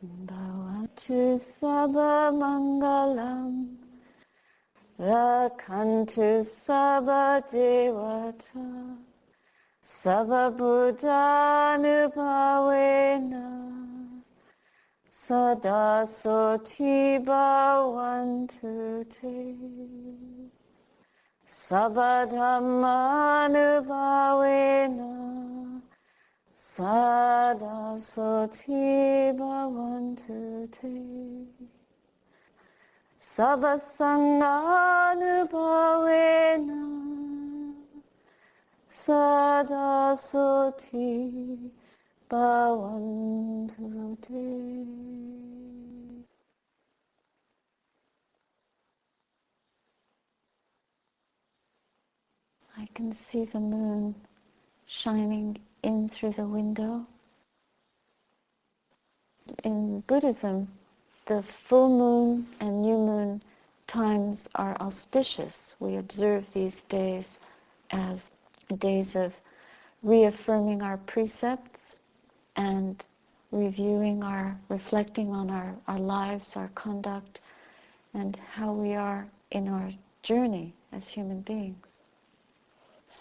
Bhavantu sabba mangalam, rakhantu sabba devata, sabba buddhanubhavena, sada soti bhavantu te. Sabba dhammanubhavena, sada soti bhavantu te. Sabba sanganubhavena, sada soti bhavantu te. I can see the moon shining in through the window. In Buddhism, the full moon and new moon times are auspicious. We observe these days as days of reaffirming our precepts and reflecting on our lives, our conduct, and how we are in our journey as human beings.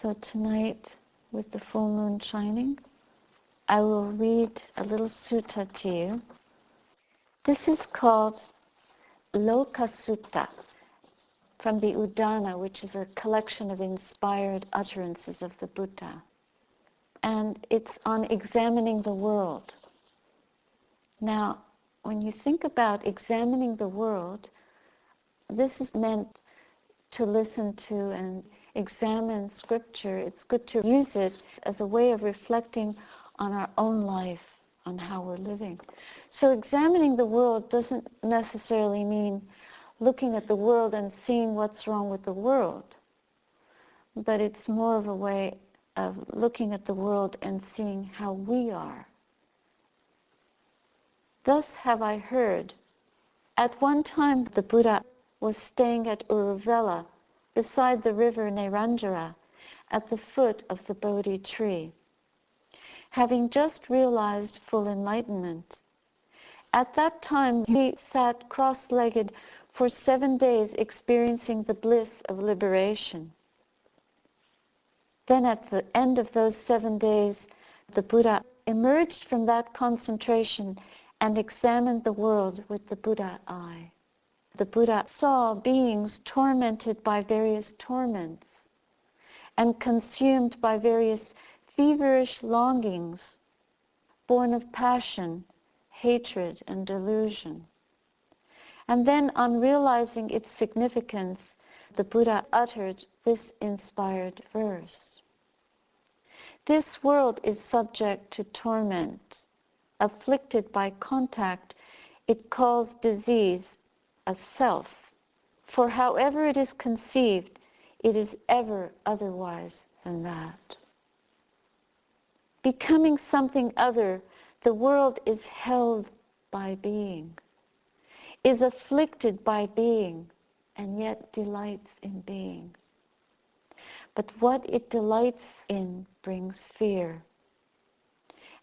So tonight, with the full moon shining, I will read a little sutta to you. This is called Loka Sutta, from the Udana, which is a collection of inspired utterances of the Buddha. And it's on examining the world. Now, when you think about examining the world, this is meant to listen to and examine scripture. It's good to use it as a way of reflecting on our own life, on how we're living. So examining the world doesn't necessarily mean looking at the world and seeing what's wrong with the world, but it's more of a way of looking at the world and seeing how we are. Thus have I heard. At one time the Buddha was staying at Uruvela, beside the river Neranjara, at the foot of the Bodhi tree, having just realized full enlightenment. At that time he sat cross-legged for 7 days, experiencing the bliss of liberation. Then at the end of those 7 days, the Buddha emerged from that concentration and examined the world with the Buddha eye. The Buddha saw beings tormented by various torments and consumed by various feverish longings, born of passion, hatred, and delusion. And then, on realizing its significance, the Buddha uttered this inspired verse. This world is subject to torment. Afflicted by contact, it calls disease a self. For however it is conceived, it is ever otherwise than that. Becoming something other, the world is held by being, is afflicted by being, and yet delights in being. But what it delights in brings fear,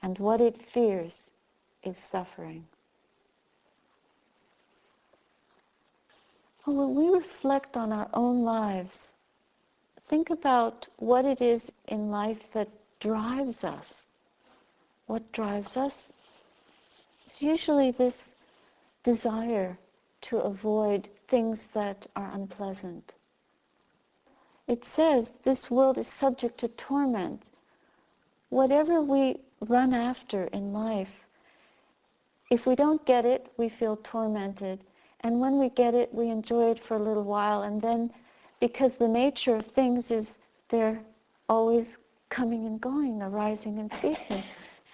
and what it fears is suffering. Well, when we reflect on our own lives, think about what it is in life that drives us. What drives us? It's usually this desire to avoid things that are unpleasant. It says this world is subject to torment. Whatever we run after in life, if we don't get it, we feel tormented. And when we get it, we enjoy it for a little while. And then, because the nature of things is they're always coming and going, arising and ceasing,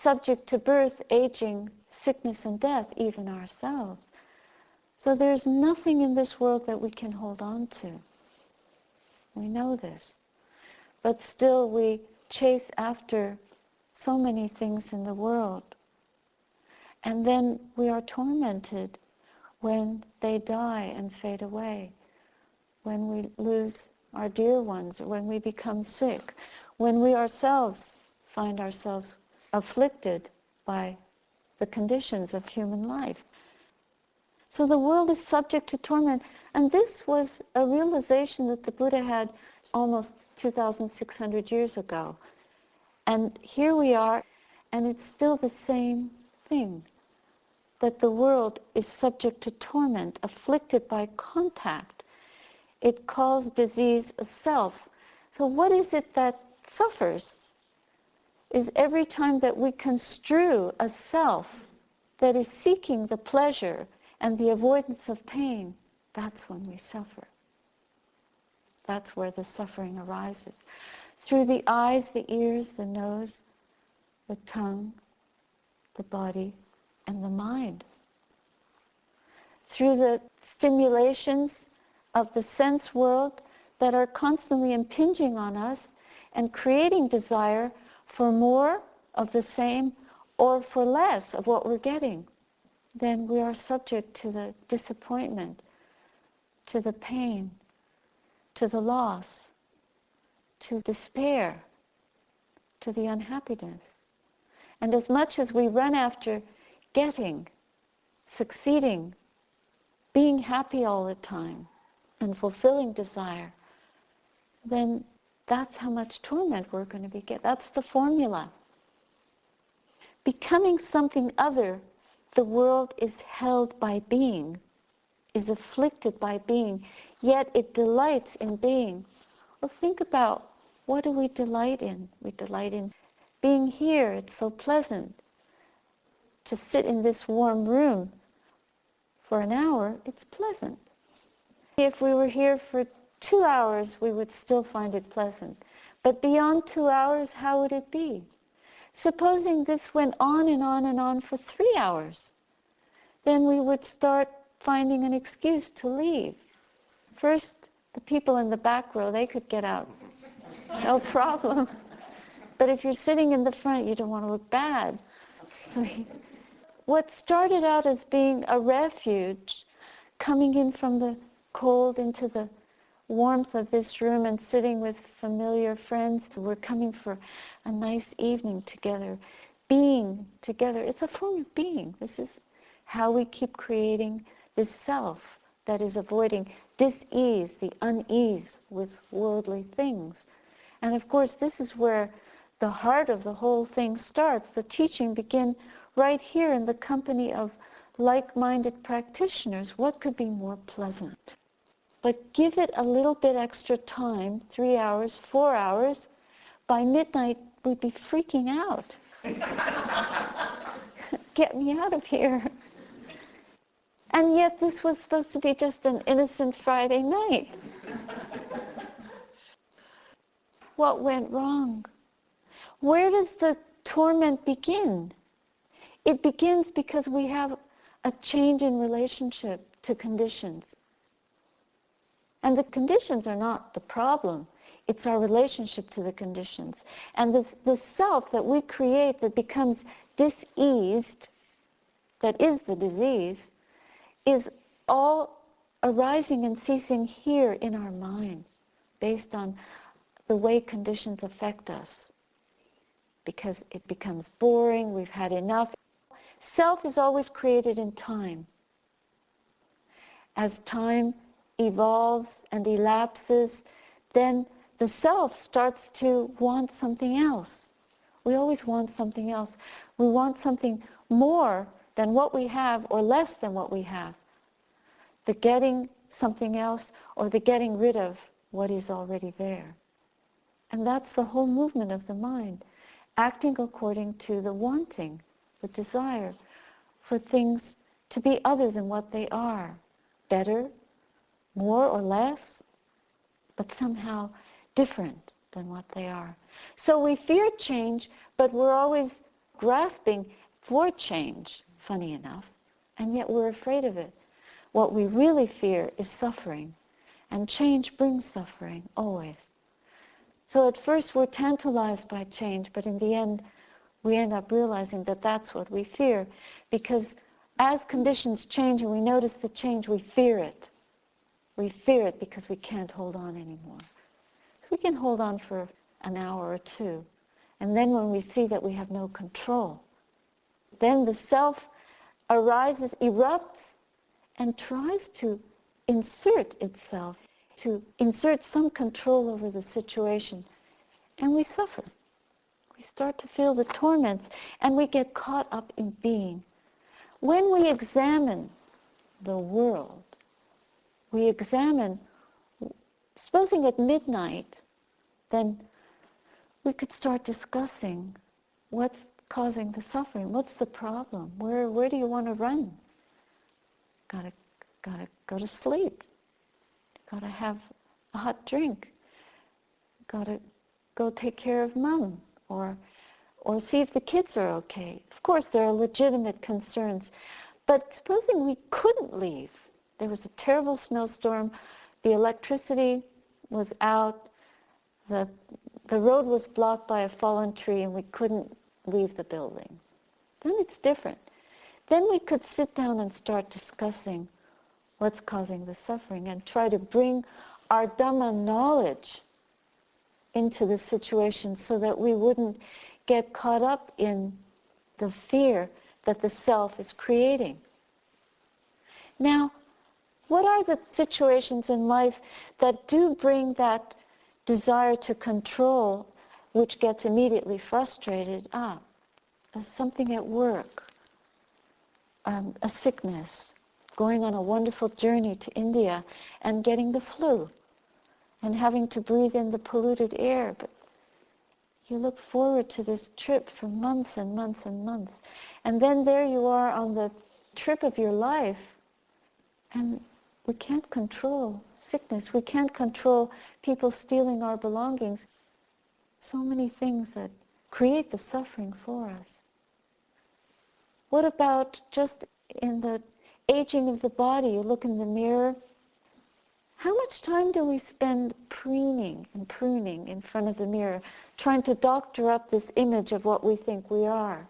subject to birth, aging, sickness, and death, even ourselves. So there's nothing in this world that we can hold on to. We know this. But still we chase after so many things in the world. And then we are tormented when they die and fade away, when we lose our dear ones, or when we become sick, when we ourselves find ourselves afflicted by the conditions of human life. So the world is subject to torment. And this was a realization that the Buddha had almost 2,600 years ago. And here we are, and it's still the same thing, that the world is subject to torment, afflicted by contact. It calls disease a self. So what is it that suffers? Is every time that we construe a self that is seeking the pleasure and the avoidance of pain, that's when we suffer. That's where the suffering arises. Through the eyes, the ears, the nose, the tongue, the body, and the mind. Through the stimulations of the sense world that are constantly impinging on us and creating desire for more of the same or for less of what we're getting, then we are subject to the disappointment, to the pain, to the loss, to despair, to the unhappiness. And as much as we run after getting, succeeding, being happy all the time, and fulfilling desire, then that's how much torment we're going to be getting. That's the formula. Becoming something other, the world is held by being, is afflicted by being, yet it delights in being. Well, think about, what do we delight in? We delight in being here. It's so pleasant to sit in this warm room for an hour. It's pleasant. If we were here for 2 hours, we would still find it pleasant. But beyond 2 hours, how would it be? Supposing this went on and on and on for 3 hours, then we would start finding an excuse to leave. First, the people in the back row, they could get out. No problem. But if you're sitting in the front, you don't want to look bad. What started out as being a refuge, coming in from the cold into the warmth of this room and sitting with familiar friends, we're coming for a nice evening together, being together. It's a form of being. This is how we keep creating this self that is avoiding dis-ease, the unease with worldly things. And of course, this is where the heart of the whole thing starts. The teaching begins right here in the company of like-minded practitioners. What could be more pleasant? But give it a little bit extra time, 3 hours, 4 hours. By midnight, we'd be freaking out. Get me out of here. And yet this was supposed to be just an innocent Friday night. What went wrong? Where does the torment begin? It begins because we have a change in relationship to conditions. And the conditions are not the problem. It's our relationship to the conditions. And the self that we create that becomes diseased, that is the disease, is all arising and ceasing here in our minds based on the way conditions affect us. Because it becomes boring, we've had enough. Self is always created in time. As time evolves and elapses, then the self starts to want something else. We always want something else. We want something more than what we have or less than what we have. The getting something else or the getting rid of what is already there. And that's the whole movement of the mind, acting according to the wanting, the desire for things to be other than what they are, better, more or less, but somehow different than what they are. So we fear change, but we're always grasping for change, funny enough, and yet we're afraid of it. What we really fear is suffering, and change brings suffering, always. So at first we're tantalized by change, but in the end we end up realizing that that's what we fear, because as conditions change and we notice the change, we fear it. We fear it because we can't hold on anymore. We can hold on for an hour or two, and then when we see that we have no control, Then the self arises, erupts, and tries to insert itself, to insert some control over the situation. And we suffer. We start to feel the torments, and we get caught up in being. When we examine the world, we examine, supposing at midnight, then we could start discussing what's causing the suffering, what's the problem, where do you want to run? Gotta go to sleep. Gotta have a hot drink. Gotta go take care of mom, or see if the kids are okay. Of course, there are legitimate concerns, but supposing we couldn't leave. There was a terrible snowstorm. The electricity was out. The road was blocked by a fallen tree, and we couldn't leave the building. Then it's different. Then we could sit down and start discussing what's causing the suffering and try to bring our Dhamma knowledge into the situation so that we wouldn't get caught up in the fear that the self is creating. Now, what are the situations in life that do bring that desire to control, which gets immediately frustrated? Something at work, a sickness, going on a wonderful journey to India and getting the flu and having to breathe in the polluted air. But you look forward to this trip for months and months and months. And then there you are on the trip of your life, and we can't control sickness. We can't control people stealing our belongings. So many things that create the suffering for us. What about just in the aging of the body? You look in the mirror. How much time do we spend preening and pruning in front of the mirror, trying to doctor up this image of what we think we are?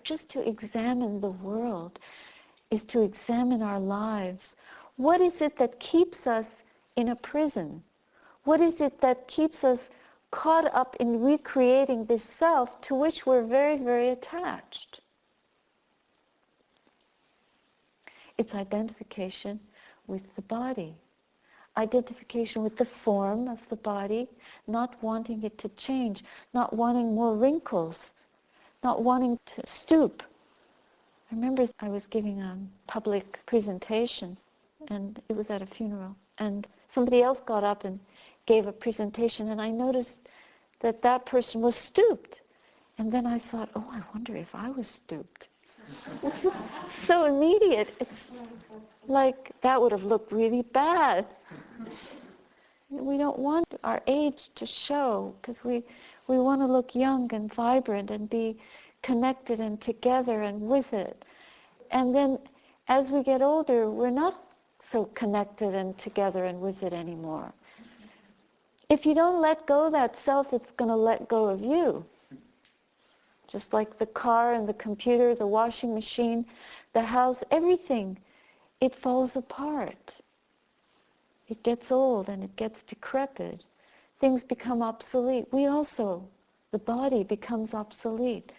Just to examine the world is to examine our lives. What is it that keeps us in a prison? What is it that keeps us caught up in recreating this self to which we're very, very attached? It's identification with the body, identification with the form of the body, not wanting it to change, not wanting more wrinkles, not wanting to stoop. I remember I was giving a public presentation, and it was at a funeral, and somebody else got up and gave a presentation, and I noticed that that person was stooped. And then I thought, oh, I wonder if I was stooped. So immediate. It's like that would have looked really bad. We don't want our age to show, because we want to look young and vibrant and be connected and together and with it. And then as we get older, we're not so connected and together and with it anymore. If you don't let go of that self, it's going to let go of you. Just like the car and the computer, the washing machine, the house, everything, it falls apart. It gets old and it gets decrepit. Things become obsolete. We also, the body becomes obsolete.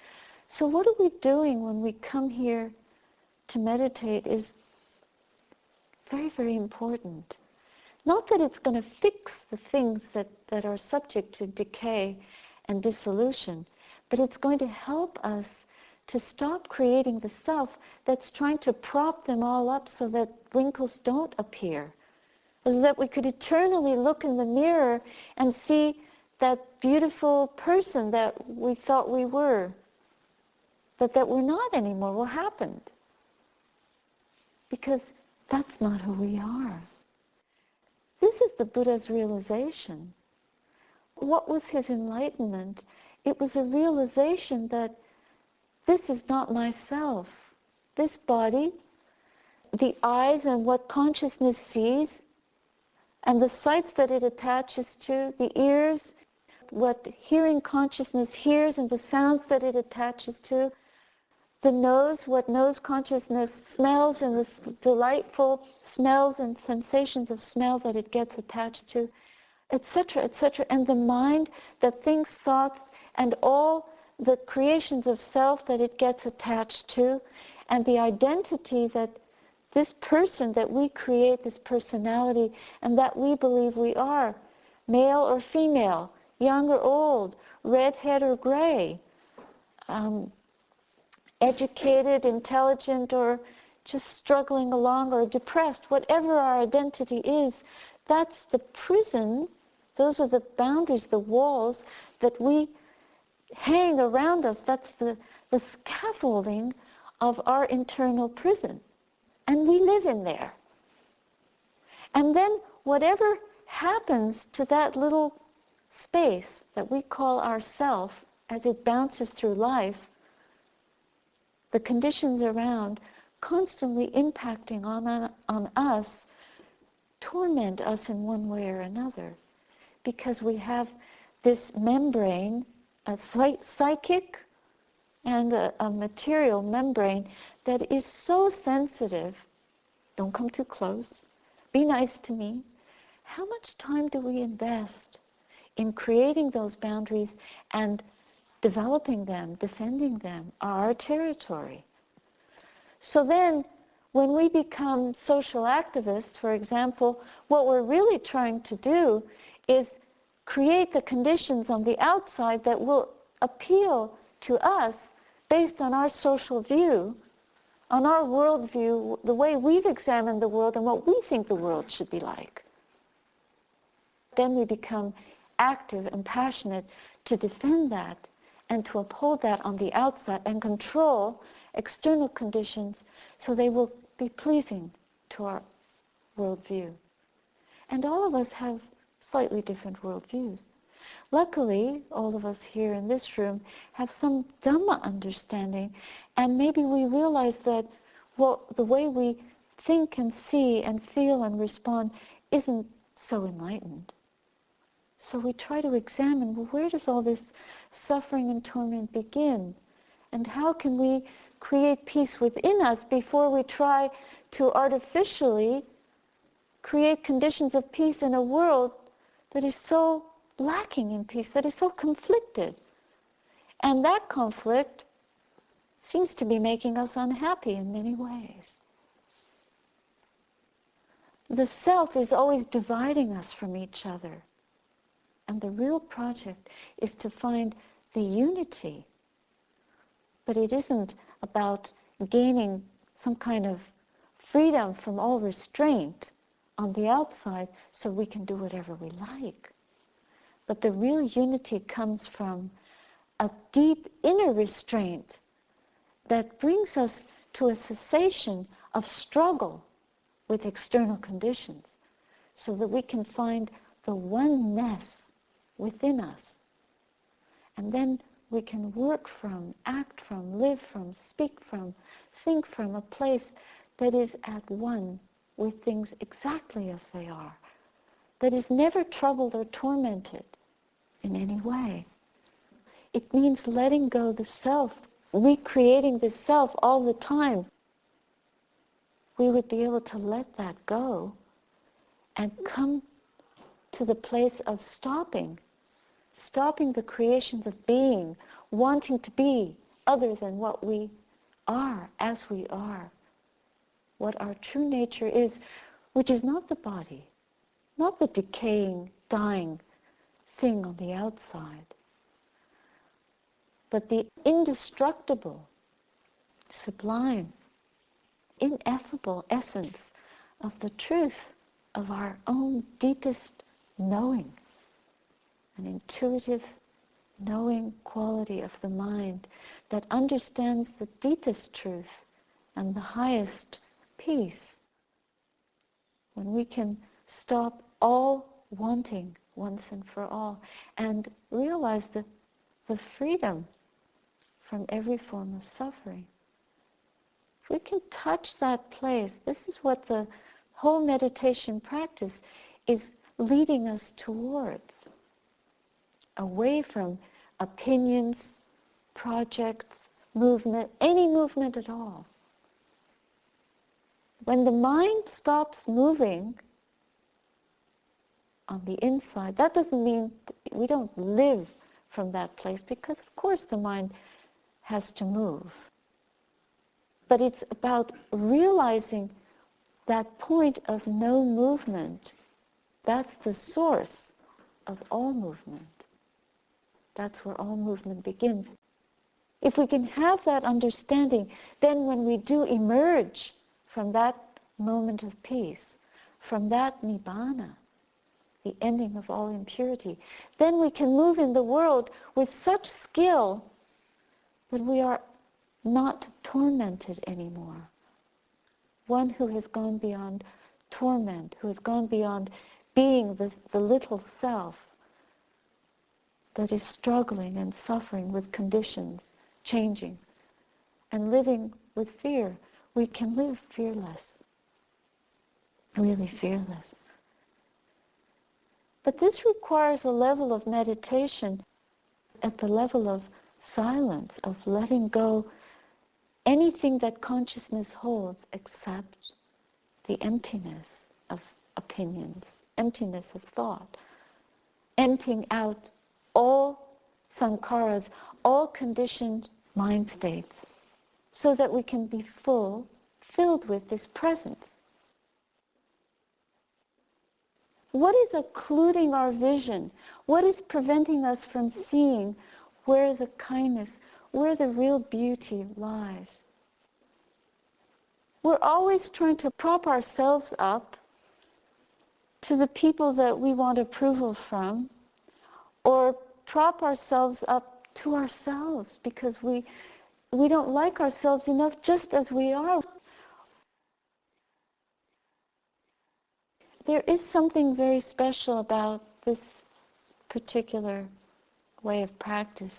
So what are we doing when we come here to meditate is very, very important. Not that it's going to fix the things that are subject to decay and dissolution, but it's going to help us to stop creating the self that's trying to prop them all up so that wrinkles don't appear. So that we could eternally look in the mirror and see that beautiful person that we thought we were, that we're not anymore. What happened? Because that's not who we are. This is the Buddha's realization. What was his enlightenment? It was a realization that this is not myself. This body, the eyes and what consciousness sees, and the sights that it attaches to, the ears, what hearing consciousness hears and the sounds that it attaches to, the nose, what nose consciousness smells and the delightful smells and sensations of smell that it gets attached to, etc., etc. And the mind that thinks thoughts and all the creations of self that it gets attached to, and the identity that this person that we create, this personality, and that we believe we are, male or female, young or old, redhead or gray, educated, intelligent, or just struggling along, or depressed, whatever our identity is, that's the prison, those are the boundaries, the walls that we hang around us. That's the scaffolding of our internal prison. And we live in there. And then whatever happens to that little space that we call ourself as it bounces through life, the conditions around constantly impacting on us, torment us in one way or another. Because we have this membrane, a psychic and a material membrane that is so sensitive. Don't come too close. Be nice to me. How much time do we invest in creating those boundaries and developing them, defending them, our territory? So then, when we become social activists, for example, what we're really trying to do is create the conditions on the outside that will appeal to us based on our social view, on our worldview, the way we've examined the world and what we think the world should be like. Then we become active and passionate to defend that and to uphold that on the outside and control external conditions so they will be pleasing to our worldview. And all of us have slightly different worldviews. Luckily, all of us here in this room have some Dhamma understanding, and maybe we realize that the way we think and see and feel and respond isn't so enlightened. So we try to examine, well, where does all this suffering and torment begin? And how can we create peace within us before we try to artificially create conditions of peace in a world that is so lacking in peace, that is so conflicted. And that conflict seems to be making us unhappy in many ways. The self is always dividing us from each other. And the real project is to find the unity. But it isn't about gaining some kind of freedom from all restraint on the outside so we can do whatever we like. But the real unity comes from a deep inner restraint that brings us to a cessation of struggle with external conditions so that we can find the oneness within us. And then we can work from, act from, live from, speak from, think from a place that is at one with things exactly as they are, that is never troubled or tormented in any way. It means letting go the self, recreating the self all the time. We would be able to let that go and come to the place of stopping the creations of being, wanting to be other than what we are, as we are, what our true nature is, which is not the body, not the decaying, dying thing on the outside, but the indestructible, sublime, ineffable essence of the truth of our own deepest knowing, an intuitive, knowing quality of the mind that understands the deepest truth and the highest peace. When we can stop all wanting once and for all and realize the freedom from every form of suffering. If we can touch that place, this is what the whole meditation practice is leading us towards. Away from opinions, projects, movement, any movement at all. When the mind stops moving on the inside, that doesn't mean we don't live from that place, because of course the mind has to move. But it's about realizing that point of no movement. That's the source of all movement. That's where all movement begins. If we can have that understanding, then when we do emerge from that moment of peace, from that Nibbana, the ending of all impurity, then we can move in the world with such skill that we are not tormented anymore. One who has gone beyond torment, who has gone beyond being the little self that is struggling and suffering with conditions, changing, and living with fear. We can live fearless, really fearless. But this requires a level of meditation at the level of silence, of letting go anything that consciousness holds except the emptiness of opinions, emptiness of thought, emptying out all sankharas, all conditioned mind states, so that we can be filled with this presence. What is occluding our vision? What is preventing us from seeing where the kindness, where the real beauty lies? We're always trying to prop ourselves up to the people that we want approval from, or prop ourselves up to ourselves because we don't like ourselves enough just as we are. There is something very special about this particular way of practice,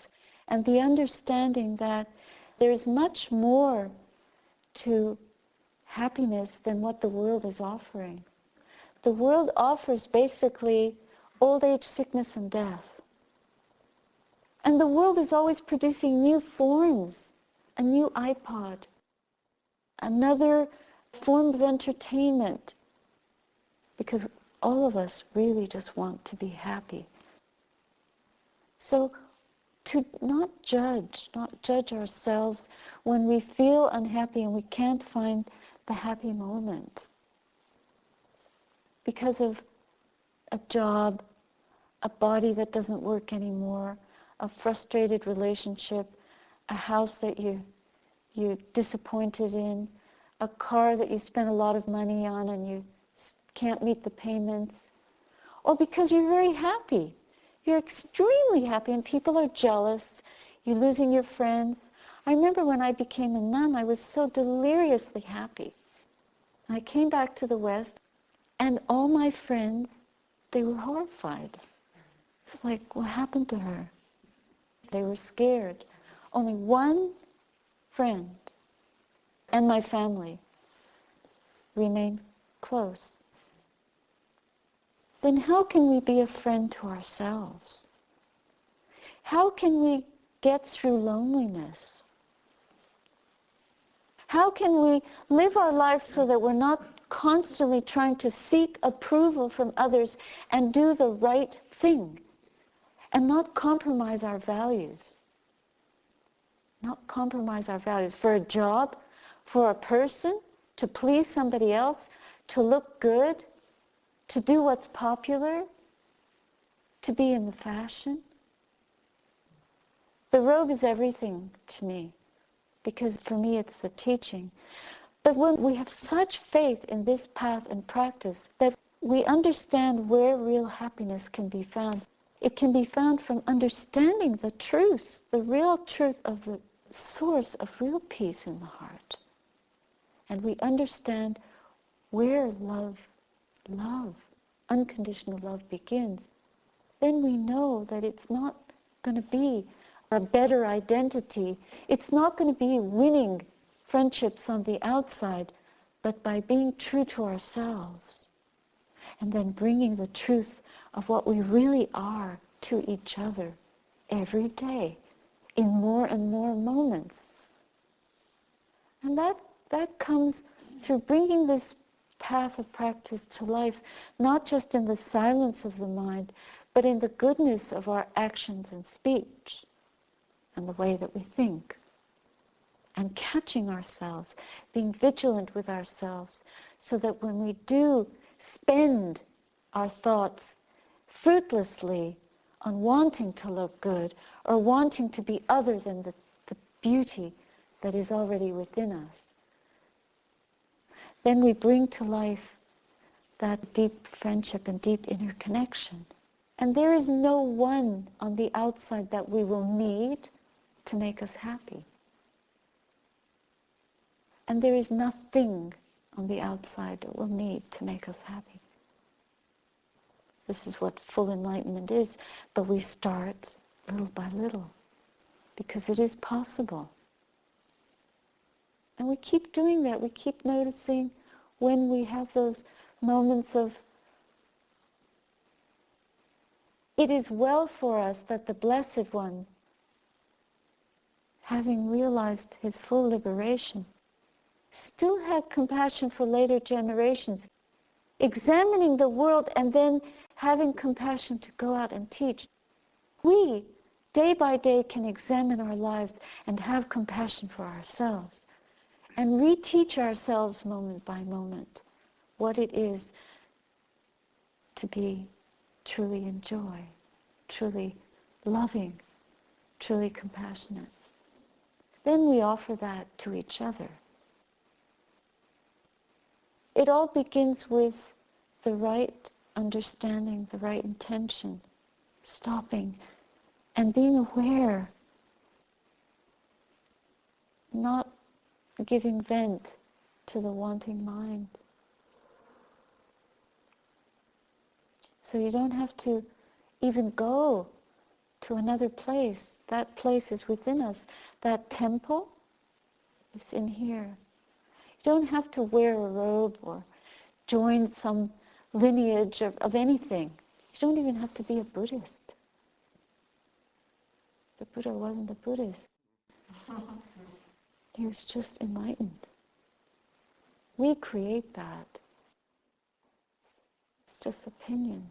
and the understanding that there is much more to happiness than what the world is offering. The world offers basically old age, sickness, and death. And the world is always producing new forms, a new iPod, another form of entertainment, because all of us really just want to be happy. So to not judge ourselves when we feel unhappy and we can't find the happy moment because of a job, a body that doesn't work anymore, a frustrated relationship, a house that you're disappointed in, a car that you spent a lot of money on and you can't meet the payments, or because you're very happy. You're extremely happy and people are jealous. You're losing your friends. I remember when I became a nun, I was so deliriously happy. I came back to the West and all my friends, they were horrified. It's like, what happened to her? They were scared. Only one friend and my family remained close. Then how can we be a friend to ourselves? How can we get through loneliness? How can we live our lives so that we're not constantly trying to seek approval from others and do the right thing and not compromise our values? Not compromise our values for a job, for a person, to please somebody else, to look good, to do what's popular, to be in the fashion. The robe is everything to me, because for me it's the teaching. But when we have such faith in this path and practice that we understand where real happiness can be found, it can be found from understanding the truth, the real truth of the source of real peace in the heart. And we understand where love, unconditional love begins. Then we know that it's not going to be a better identity. It's not going to be winning friendships on the outside, but by being true to ourselves and then bringing the truth of what we really are to each other every day in more and more moments. And that comes through bringing this path of practice to life, not just in the silence of the mind, but in the goodness of our actions and speech and the way that we think. And catching ourselves, being vigilant with ourselves, so that when we do spend our thoughts fruitlessly on wanting to look good or wanting to be other than the beauty that is already within us, then we bring to life that deep friendship and deep inner connection. And there is no one on the outside that we will need to make us happy. And there is nothing on the outside that we'll need to make us happy. This is what full enlightenment is, but we start little by little, because it is possible. And we keep doing that. We keep noticing when we have those moments of, it is well for us that the Blessed One, having realized his full liberation, still had compassion for later generations, examining the world and then having compassion to go out and teach. We, day by day, can examine our lives and have compassion for ourselves and reteach ourselves moment by moment what it is to be truly in joy, truly loving, truly compassionate. Then we offer that to each other. It all begins with the right understanding, the right intention, stopping and being aware, not giving vent to the wanting mind. So you don't have to even go to another place. That place is within us. That temple is in here. You don't have to wear a robe or join some lineage of anything. You don't even have to be a Buddhist. The Buddha wasn't a Buddhist. He was just enlightened. We create that. It's just opinion.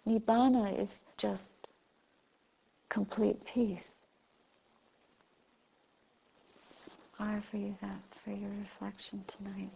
Nibbana is just complete peace. I offer you that for your reflection tonight.